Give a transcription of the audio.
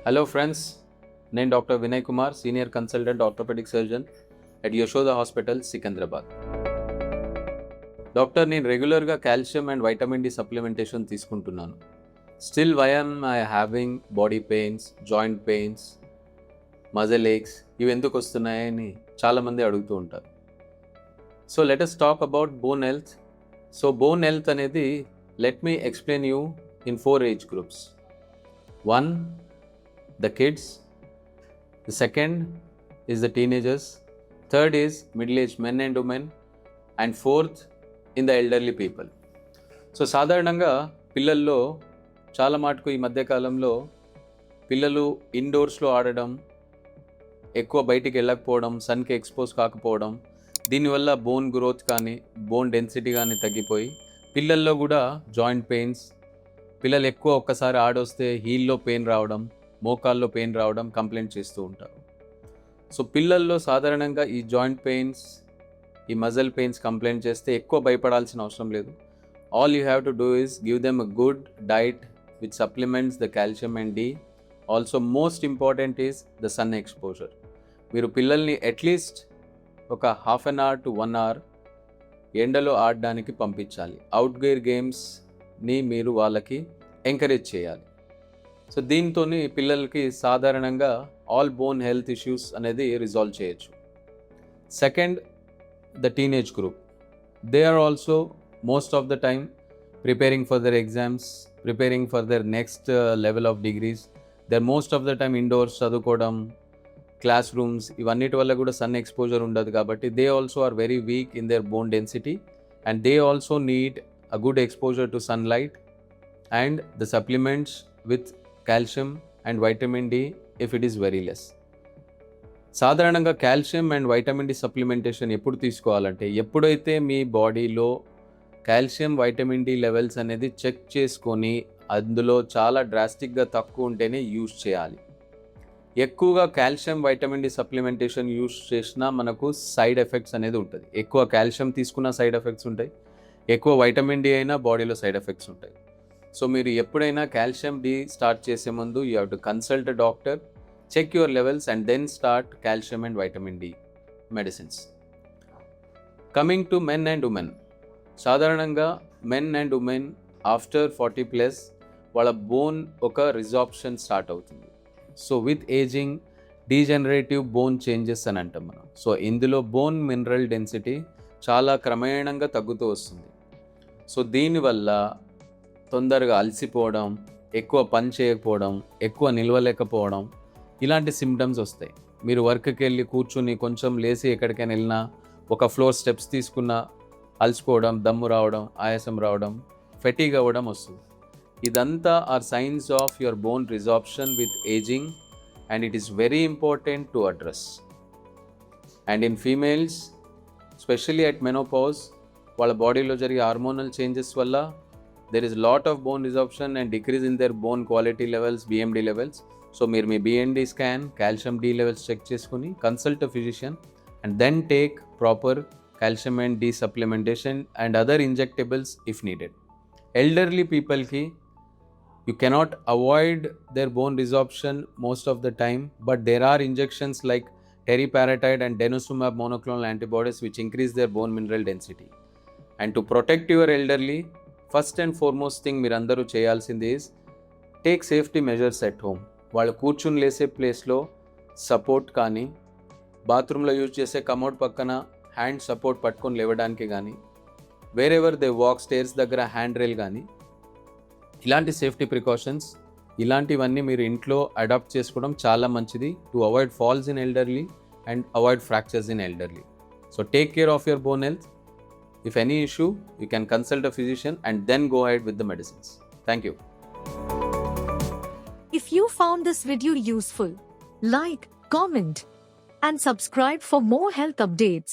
Hello friends, నేను doctor Vinay Kumar, senior consultant orthopaedic surgeon at Yashoda hospital, Secunderabad. Doctor, నేను రెగ్యులర్గా calcium and vitamin D supplementation తీసుకుంటున్నాను. Still why am I having body pains, joint pains, muscle aches ఇవి ఎందుకు వస్తున్నాయని చాలామంది అడుగుతూ ఉంటారు. So let us talk about bone health. So bone health అనేది let me explain you in 4 age groups. 1, the kids. The second is the teenagers. Third is middle-aged men and women. And fourth, in the elderly people. So సాధారణంగా పిల్లల్లో చాలా మటుకు ఈ మధ్యకాలంలో పిల్లలు ఇండోర్స్లో ఆడడం, ఎక్కువ బయటికి వెళ్ళకపోవడం, సన్కి ఎక్స్పోజ్ కాకపోవడం, దీనివల్ల బోన్ గ్రోత్ కానీ బోన్ డెన్సిటీ కానీ తగ్గిపోయి పిల్లల్లో కూడా జాయింట్ పెయిన్స్, పిల్లలు ఎక్కువ ఒక్కసారి ఆడొస్తే హీల్లో పెయిన్ రావడం, మోకాల్లో పెయిన్ రావడం కంప్లైంట్ చేస్తూ ఉంటారు. సో పిల్లల్లో సాధారణంగా ఈ జాయింట్ పెయిన్స్, ఈ మజిల్ పెయిన్స్ కంప్లైంట్ చేస్తే ఎక్కువ భయపడాల్సిన అవసరం లేదు. All you have to do is give them a good diet which supplements the calcium and D. Also most important is the sun exposure. మీరు పిల్లల్ని అట్లీస్ట్ ఒక half an hour to 1 hour ఎండలో ఆడడానికి పంపించాలి. అవుట్డోర్ గేమ్స్ని మీరు వాళ్ళకి encourage చేయాలి. So దీంతో పిల్లలకి సాధారణంగా ఆల్ బోన్ హెల్త్ ఇష్యూస్ అనేది రిజాల్వ్ చేయొచ్చు. Second, the teenage group. They are also most of the time preparing for their exams, preparing for their next level of degrees. Their most of the time indoors చదువుకోవడం, classrooms, ఇవన్నిటి వల్ల కూడా sun exposure ఉండదు కాబట్టి they also are very weak in their bone density and they also need a good exposure to sunlight and the supplements with calcium and vitamin D if it is very less. సాధారణంగా calcium and vitamin D supplementation ఎప్పుడు తీసుకోవాలంటే ఎప్పుడైతే మీ బాడీలో calcium vitamin D levels అనేది check చేసుకొని అందులో చాలా డ్రాస్టిక్గా తక్కువ ఉంటేనే యూజ్ చేయాలి. ఎక్కువగా calcium vitamin D supplementation use చేసినా మనకు సైడ్ ఎఫెక్ట్స్ అనేది ఉంటుంది. ఎక్కువ కాల్షియం తీసుకున్న సైడ్ ఎఫెక్ట్స్ ఉంటాయి, ఎక్కువ వైటమిన్ డి అయినా బాడీలో సైడ్ ఎఫెక్ట్స్ ఉంటాయి. సో మీరు ఎప్పుడైనా కాల్షియం డి స్టార్ట్ చేసే ముందు you have to consult a doctor, check your levels and then start calcium and vitamin D medicines. Coming to men and women. సాధారణంగా మెన్ అండ్ ఉమెన్ ఆఫ్టర్ 40+ వాళ్ళ bone ఒక resorption start అవుతుంది. So with ageing degenerative bone changes అని అంటాం మనం. So ఇందులో bone mineral density చాలా క్రమేణంగా తగ్గుతూ వస్తుంది. సో దీనివల్ల తొందరగా అలసిపోవడం, ఎక్కువ పని చేయకపోవడం, ఎక్కువ నిలవలేకపోవడం, ఇలాంటి సిమ్టమ్స్ వస్తాయి. మీరు వర్క్కి వెళ్ళి కూర్చుని కొంచెం లేచి ఎక్కడికైనా వెళ్ళినా, ఒక ఫ్లోర్ స్టెప్స్ తీసుకున్నా అలసిపోవడం, దమ్ము రావడం, ఆయాసం రావడం, ఫెటీగ్ అవ్వడం వస్తుంది. ఇదంతా are signs of your bone resorption with ageing and it is very important to address. And in females specially at menopause వాళ్ళ బాడీలో జరిగే హార్మోనల్ చేంజెస్ వల్ల there is lot of bone resorption and decrease in their bone quality levels, BMD levels. So మీరు మీ BMD scan, calcium D levels check చేసుకుని consult a physician and then take proper calcium and D supplementation and other injectables if needed. Elderly people ki you cannot avoid their bone resorption most of the time, but there are injections like teriparatide and denosumab monoclonal antibodies which increase their bone mineral density. And to protect your elderly, first and foremost thing మీరు అందరూ చేయాల్సింది is take safety measures at home. వాళ్ళు కూర్చుని లేసే ప్లేస్లో support కానీ, బాత్రూంలో use చేసే కమోడ్ పక్కన హ్యాండ్ సపోర్ట్ పట్టుకొని లేవడానికి కానీ, వేరెవర్ దే వాక్ స్టేర్స్ దగ్గర హ్యాండ్ రైల్ కానీ, ఇలాంటి సేఫ్టీ ప్రికాషన్స్ ఇలాంటివన్నీ మీరు ఇంట్లో అడాప్ట్ చేసుకోవడం చాలా మంచిది to avoid falls in elderly and avoid fractures in elderly. So take care of your bone health. If any issue, you can consult a physician and then go ahead with the medicines. Thank you. If you found this video useful, like, comment, and subscribe for more health updates.